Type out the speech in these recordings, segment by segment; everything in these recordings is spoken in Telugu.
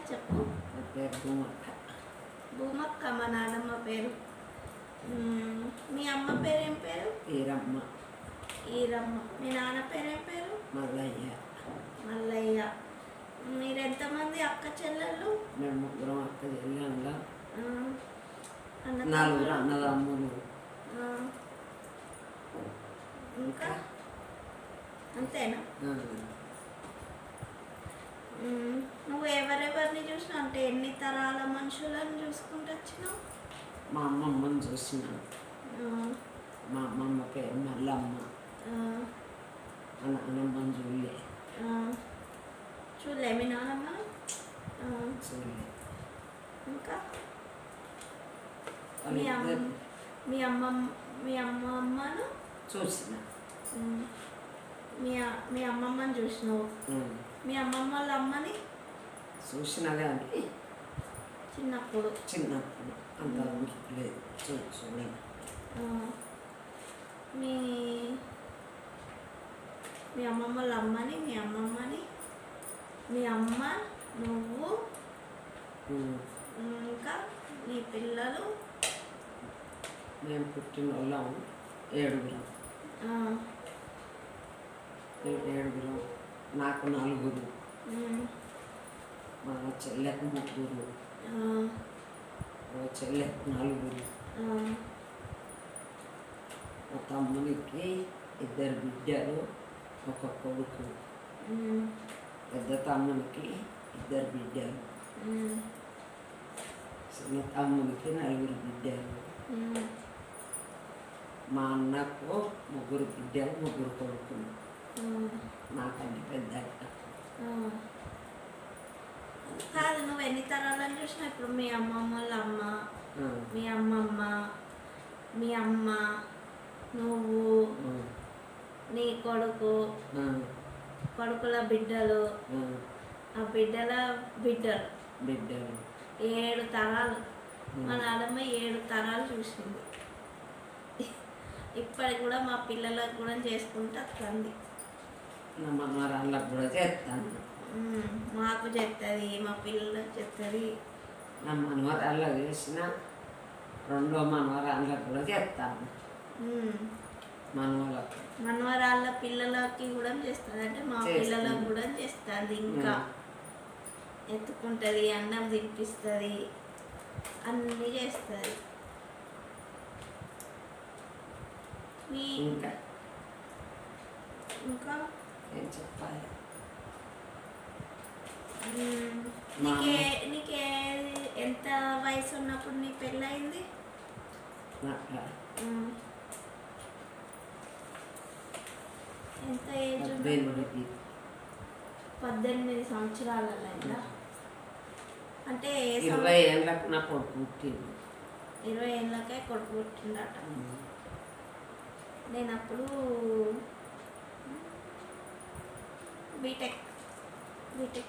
చెప్పు. నా పేరు భూమక్క. భూమక్క మా నాన్నమ్మ పేరు. మీ అమ్మ పేరు ఏం పేరు? ఈరమ్మ. ఈరమ్మ. మీ నాన్న పేరు ఏం పేరు? మల్లయ్య. మల్లయ్య. మీరు ఎంతమంది అక్క చెల్లెళ్ళు? మేము ముగ్గురం అక్క చెల్లెళ్ళ, అన్నదమ్ములు? నలుగురు అన్నదమ్ములు. ఇంకా అంతేనా? నువ్వు ఎవరెవరిని చూసినావు? అంటే ఎన్ని తరాల మనుషులను చూసుకుంటూ వచ్చినావు? మా అమ్మమ్మని చూసినాను. మా అమ్మమ్మ పేరు మల్లమ్మ. మా నాన్నమ్మని చూడలే. చూడలే మీ నాన్నమ్మ? చూడలే. ఇంకా మీ అమ్మమ్మను చూసిన. మీ అమ్మమ్మని చూసినావు. మీ అమ్మమ్మ వాళ్ళ అమ్మని చూసినా కానీ చిన్నప్పుడు అంత లేదు. చూడలేదు. మీ అమ్మమ్మ వాళ్ళ అమ్మని, మీ అమ్మమ్మని, మీ అమ్మ, నువ్వు, ఇంకా మీ పిల్లలు. మేము పుట్టిన వాళ్ళం ఏడుగురం. నాకు నలుగురు, మా చెల్లెకు ముగ్గురు, మా చెల్లెకు నలుగురు, మా తమ్మునికి 2 బిడ్డలు, ఒక కొడుకు. పెద్ద తమ్మునికి 2 బిడ్డలు, చిన్న తమ్మునికి 4 బిడ్డలు. మా అన్నకు 3 బిడ్డలు, 3 కొడుకులు. నాకంటే పెద్ద. కాదు, నువ్వు ఎన్ని తరాలను చూసినావు? ఇప్పుడు మీ అమ్మమ్మ వాళ్ళ అమ్మ, మీ అమ్మమ్మ, మీ అమ్మ, నువ్వు, నీ కొడుకు, కొడుకుల బిడ్డలు, ఆ బిడ్డల బిడ్డలు, 7 తరాలు. మా నాన్నమ్మ 7 తరాలు చూసింది. ఇప్పటికి కూడా మా పిల్లలకు కూడా చేసుకుంటూ వస్తుంది. నా మనవరాళ్ళకు కూడా చేస్తాను. మాకు చెప్తుంది, మా పిల్లలకు చెప్తుంది. నా మనవరాళ్ళకు చేసిన 2వ మనవరాళ్ళకు కూడా చేస్తాను. మనవరాళ్ళ పిల్లలకి కూడా చేస్తుంది. అంటే మా పిల్లలకు కూడా చేస్తుంది. ఇంకా ఎత్తుకుంటుంది, అన్నం తినిపిస్తుంది, అన్నీ చేస్తుంది. ఇంకా ఏం చెప్పాలి? నీకే ఎంత వయసు ఉన్నప్పుడు నీ పెళ్ళయింది? ఎంత ఏజ్? 18 సంవత్సరాలలో. అంటే 20 ఏళ్ళకు నా కొడుకు పుట్టింది. 20 ఏళ్ళకే కొడుకు పుట్టిందట. నేను అప్పుడు బీటెక్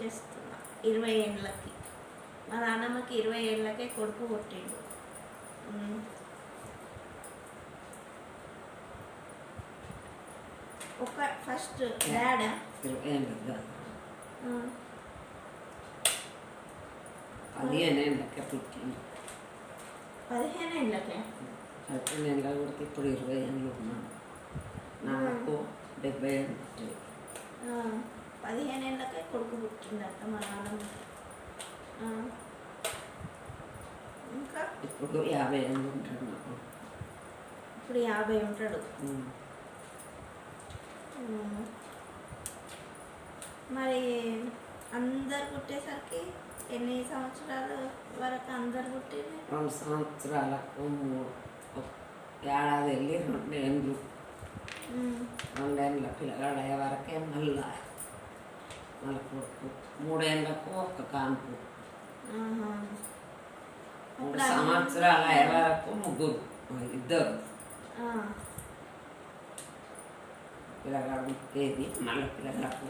చేస్తున్నా 20 ఏళ్ళకి. మా నాన్నమ్మకి 20 ఏళ్ళకే కొడుకు పుట్టిండు. ఫస్ట్ డాడా 15 ఏళ్ళకే పుట్టింది. 15 ఏళ్ళకే. 15 ఏళ్ళ కొడితే ఇప్పుడు 20 ఏళ్ళు ఉన్నాను. నాకు 70 ఏళ్ళు పుట్టాయి. 15 ఏళ్ళకే కొడుకు పుట్టిందట మా నాన్నమ్మకి. ఇంకా ఇప్పుడు 50 ఏళ్ళు ఉంటాడు నాకు. ఇప్పుడు 50 ఉంటాడు. మరి అందరు పుట్టేసరికి ఎన్ని సంవత్సరాల వరకు అందరు పుట్టింది? 2 సంవత్సరాలకు ఏడాది వెళ్ళి 2 ఏళ్ళు. 2 ఏళ్ళ పిల్లగాడు అయ్యే వరకే మళ్ళీ కొడుకు. 3 ఏళ్ళకు ఒక కాన్పు. 3 సంవత్సరాలు అయ్యే వరకు 2 పిల్లగాడు పుట్టేది. మళ్ళీ పిల్లగాడు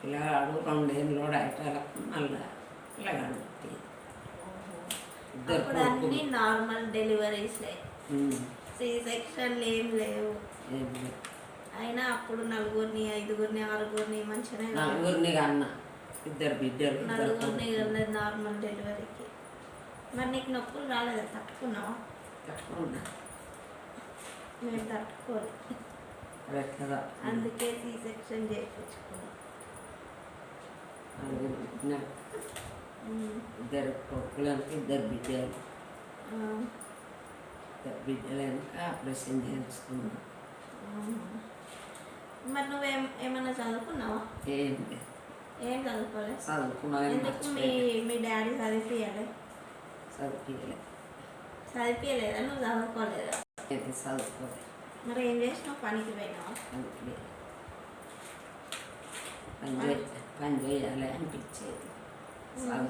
2 ఏళ్ళు అయ్యేటలకు మళ్ళీ పిల్లగాడు పుట్టేది. అన్ని నార్మల్ డెలివరీస్, సి సెక్షన్లు ఏం లేవు. అయినా అప్పుడు 4, 5, 6 మంచిగా కన్నా ఇద్దరు బిడ్డలు ఇద్దరు నలుగురిని కొడుకులు. ఉన్నది నార్మల్ డెలివరీకి. మరి నీకు నొప్పులు రాలేదా? తట్టుకున్నావా? తట్టుకున్నా మేము తట్టుకోలేదు, ఎట్లా అందుకే సీ సెక్షన్ చేయించుకున్నాం. ఇద్దరు కొడుకులకి ఇద్దరు బిడ్డలు. ఇద్దరు బిడ్డలక ఆపరేషన్ చేయించుకున్నాం. మరి నువ్వేం ఏమన్నా చదువుకున్నావా? ఏం లేదు ఏం చదువుకోలేదు. చదువుకున్నా ఎందుకు మీ డాడీ చదివిపియాలి? చదివిపియలేదా? నువ్వు చదువుకోలేదా? చదువుకోలేదు. మరి ఏం చేసినావు? పనికి పోయినావా? పని చేయాలి అనిపించేది,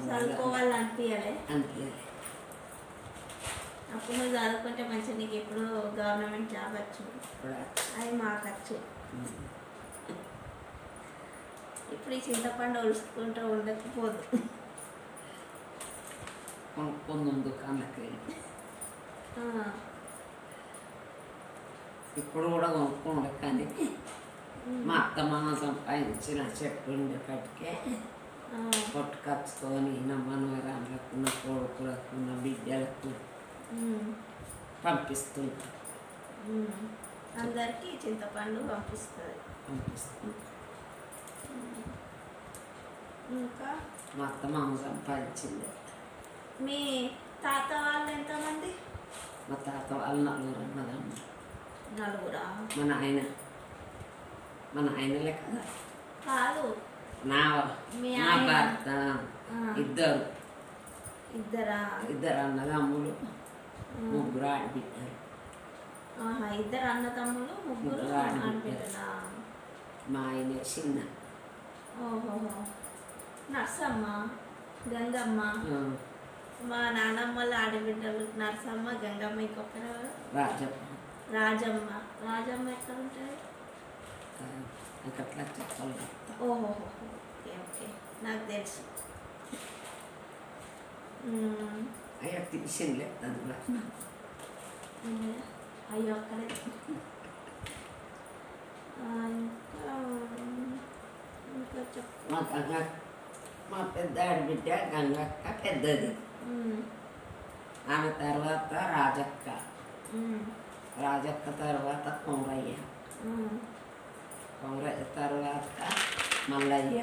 చదువుకోవాలి అనిపించాలి. అనిపించాలి. అప్పుడు నువ్వు చదువుకుంటే మంచిగా నీకు ఎప్పుడు గవర్నమెంట్ జాబ్ వచ్చు, అది మాకు వచ్చు. ఇప్పుడు ఈ చింతపండు ఒలుసుకుంటూ ఉండకపోదు. కొనుక్కుందాం దుకాణాలకి. ఇప్పుడు కూడా కొనుక్కోండి, కానీ మా అత్త మామ సంపాదించిన చెట్టు ఉండేపటికే కొట్టుకొచ్చుకొని నా మనవరాళ్ళకు, నా కొడుకులకు, నా బిడ్డలకు పంపిస్తున్నా. అందరికీ చింతపండు పంపిస్తుంది. ఇంకా మా అత్త మామ సంపాదించింది. మీ తాత వాళ్ళు ఎంతమంది? మా తాత వాళ్ళు నలుగురు అన్నదమ్ములు. నలుగురా? మన ఆయనలే కదా. కాదు, నా మీ నా ఆయన. భర్త ఇద్దరు ఇద్దరా? అన్నదమ్ములు, ముగ్గురు ఆడబిడ్డలు. ఇద్దరు అన్నతమ్ములు, ముగ్గురు ముగ్గురు ఆడబిడ్డలా? మా ఆయన చిన్న. ఓహోహో. నర్సమ్మ, గంగమ్మ. మా నాన్నమ్మ వాళ్ళ ఆడబిడ్డలు నర్సమ్మ, గంగమ్మ, ఇంకొకరు రాజమ్మ. రాజమ్మ ఎక్కడ ఉంటుంది? అట్లా చెప్పాలి. ఓహోహో, ఓకే ఓకే, నాకు తెలుసు. అయ్యా తీసింది అందులో. అయ్యో అక్కడే. ఇంకా చెప్పు. మా పెద్ద ఆడబిడ్డ గంగక్క పెద్దది. ఆమె తర్వాత రాజక్క తర్వాత కొమరయ్య తర్వాత మల్లయ్య.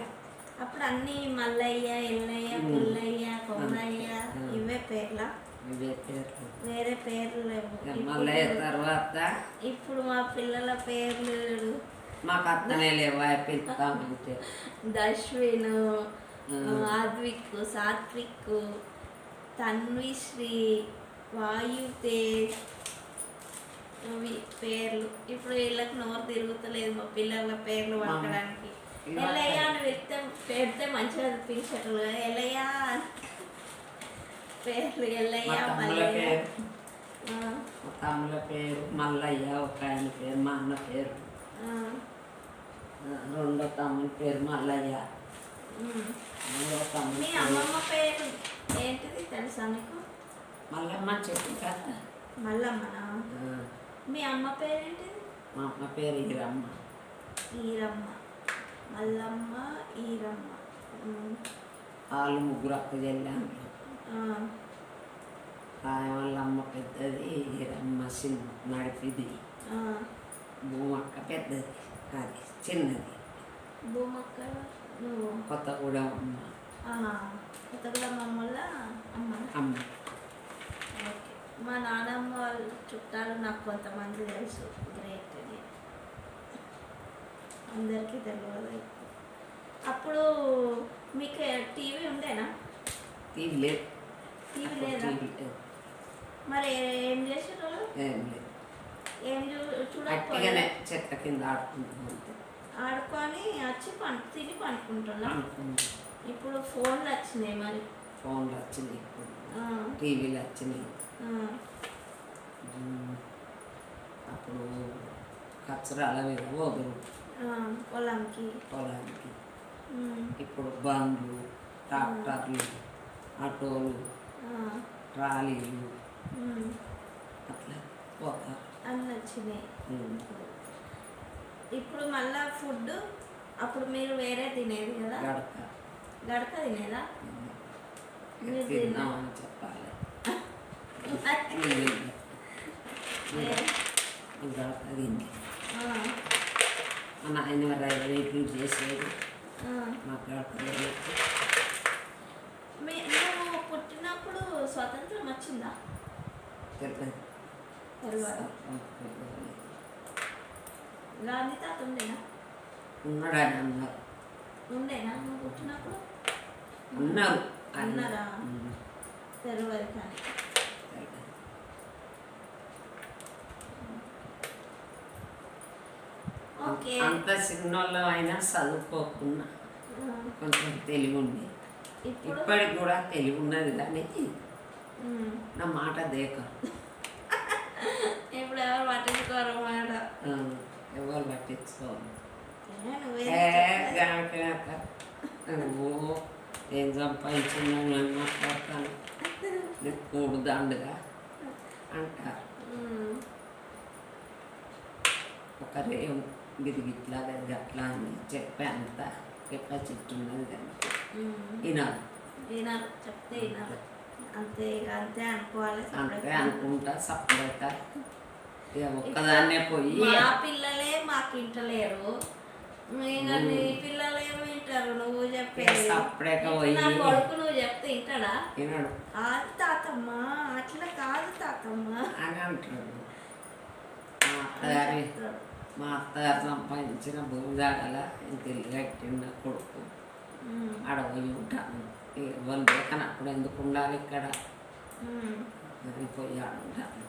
అప్పుడు అన్ని మల్లయ్య, ఎల్లయ్య, పుల్లయ్య, కొమరయ్య ఇవే పేర్ల? ఇవే పేర్లు, వేరే పేర్లు లేవు. మల్లయ్య తర్వాత ఇప్పుడు మా పిల్లల పేర్లు మాకు అత్తనే లేవు. పిలుస్తామంటే దశ్విన్, ఆద్విక్, సాత్విక్, తన్విశ్రీ, వాయుతేజ్, అవి పేర్లు. ఇప్పుడు వీళ్ళకి నోరు తిరుగుతలేదు మా పిల్లల పేర్లు పట్టడానికి. ఎల్లయ్య అని పెడితే మంచిగా పిలిచేటలు కదా. ఎల్లయ్య పేర్లు ఎల్లయ్య, మల్లయ్య. తమ్ముల పేరు మల్లయ్య, ఒక ఆయన పేరు మా అన్న పేరు, రెండో తమ్ముని పేరు మల్లయ్య. మీ అమ్మమ్మ పేరు ఏంటిది తెలుసా నీకు? మల్లమ్మ చెప్పు కదా. మల్లమ్మనా? మీ అమ్మ పేరు ఏంటిది? మా అమ్మ పేరు ఈరమ్మ. మల్లమ్మ, ఈరమ్మ. వాళ్ళు ముగ్గురు అక్క చెల్లాము. వాళ్ళ అమ్మ పెద్దది, ఈరమ్మ చిన్న నడిపిది. భూమక్క పెద్దది, అది చిన్నది. భూమక్క నువ్వు? కొత్తగూడెం అమ్మ. కొత్తగూడెం అమ్మల అమ్మ. ఓకే. మా నాన్నమ్మ వాళ్ళ చుట్టాలు నాకు కొంతమంది తెలుసు. గ్రేట్ అని అందరికీ తెలియదు. అప్పుడు మీకు టీవీ ఉండేనా? టీవీ లేదు. టీవీ లేదా? మరి ఏం చేసేటోళ్ళు? ఏం లేదు. ఏం చూడగానే చెట్ల కింద ఆడుకొని వచ్చి తిని పనుకుంటున్నా. ఇప్పుడు ఫోన్లు వచ్చినాయి. మరి ఫోన్లు వచ్చినాయి, టీవీలు వచ్చినాయి. అప్పుడు కచ్చరాల మీద వదులు పొలానికి. ఇప్పుడు బండ్లు, ట్రాక్టర్లు, ఆటోలు, ట్రాలీలు అట్లా పోతారు అన్నీ వచ్చినాయి. ఇప్పుడు మళ్ళా ఫుడ్ అప్పుడు మీరు వేరే తినేది కదా. గడక తినేదా మీరు తిన్నామని చెప్పాలి గడక తింది మా నాయన రైతులు చేసేది మాకు గడక నువ్వు పుట్టినప్పుడు స్వతంత్రం వచ్చిందా తెలియదు తెలియదు గాంధీ తాత ఉండేనా ఉన్నాడని అన్నారు ఉండేనా నువ్వు పుట్టినప్పుడు అన్నారు అన్నారా తెలియదు కానీ ఓకే అంత చిన్నోళ్ళు అయినా చదువుకోకుండా కొంచెం తెలివి ఉంది ఇప్పటికి కూడా తెలివి ఉన్నది కానీ నా మాట దేక ఇప్పుడు ఎవరు పట్టించుకోరు మాట ఎవరు పట్టించుకోరు నువ్వు ఏం సంపాదించున్నాను అని మాట్లాడతాను నీకు కూడదండుగా అంటారు ఒకరేం గిరిగిట్లా గట్లా అని చెప్పేంత కెపాసిటీ ఉన్నది కానీ వినాలి వినాలి చెప్తే వినాలి అంతే ఇక అంతే అనుకోవాలి అంతే అనుకుంటా సపరేట్ ఇక ఒక్కదాన్నే పోయి మా పిల్లలే మాకు ఇంటలేరు ఇక నీ పిల్లలు ఏమి వింటారు నువ్వు చెప్పేది సపరేట్ పోయి నా కొడుకు నువ్వు చెప్తే వింటాడా వినడు కాదు తాతమ్మ అట్లా కాదు తాతమ్మ అని అంటాడు మా అత్తగారు సంపాదించిన భూమి దాడల ఇంత ఇల్లు కట్టిన కొడుకు అడవి ఉంటాను వాళ్ళు లేకనప్పుడు ఎందుకు ఉండాలి ఇక్కడ అని పోయి ఆడుంటాను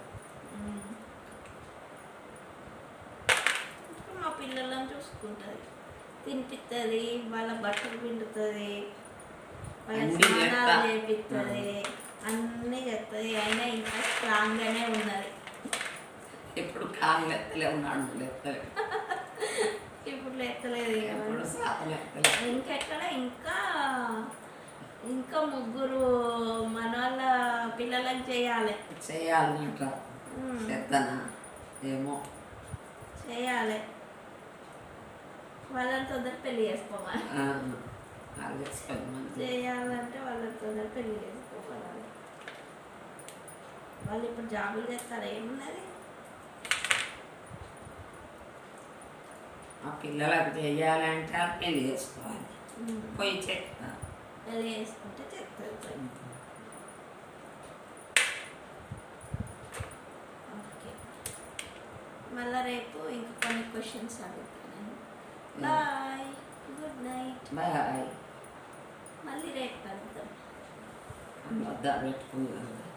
మా పిల్లలను చూసుకుంటుంది తినిపిస్తుంది వాళ్ళ బట్టలు పిండుతుంది వాళ్ళ స్నానాలు చేపిస్తుంది అన్నీ చేస్తుంది అయినా ఇంకా స్ట్రాంగ్గానే ఉన్నది ఇప్పుడు కాళ్ళు ఎత్తలే ఉన్నాడు ఎత్తలే ఇప్పుడు ఎత్తలేదు ఇప్పుడు సాతలు ఎత్తలే ఇంకెక్కడ ఇంకా ముగ్గురు మన వాళ్ళ పిల్లలకు చేయాలన్నట చేద్దనా ఏమో చేయాలి వాళ్ళని తొందర పెళ్లి చేసుకోవాలి చేయాలంటే వాళ్ళని తొందర పెళ్లి చేసుకోవాలి వాళ్ళు ఇప్పుడు జాబులు చేస్తారు ఏమున్నది ఆ పిల్లలకు చేయాలంటే పెళ్లి చేసుకోవాలి పోయి చెప్తా పెళ్లి చేసుకుంటే చెప్తారు ఓకే మళ్ళీ రేపు ఇంకా కొన్ని క్వశ్చన్స్ అడుగుతాను బాయ్ గుడ్ నైట్ బాయ్ మళ్ళీ రేపు కలుద్దాం వద్ద పెట్టుకున్నాను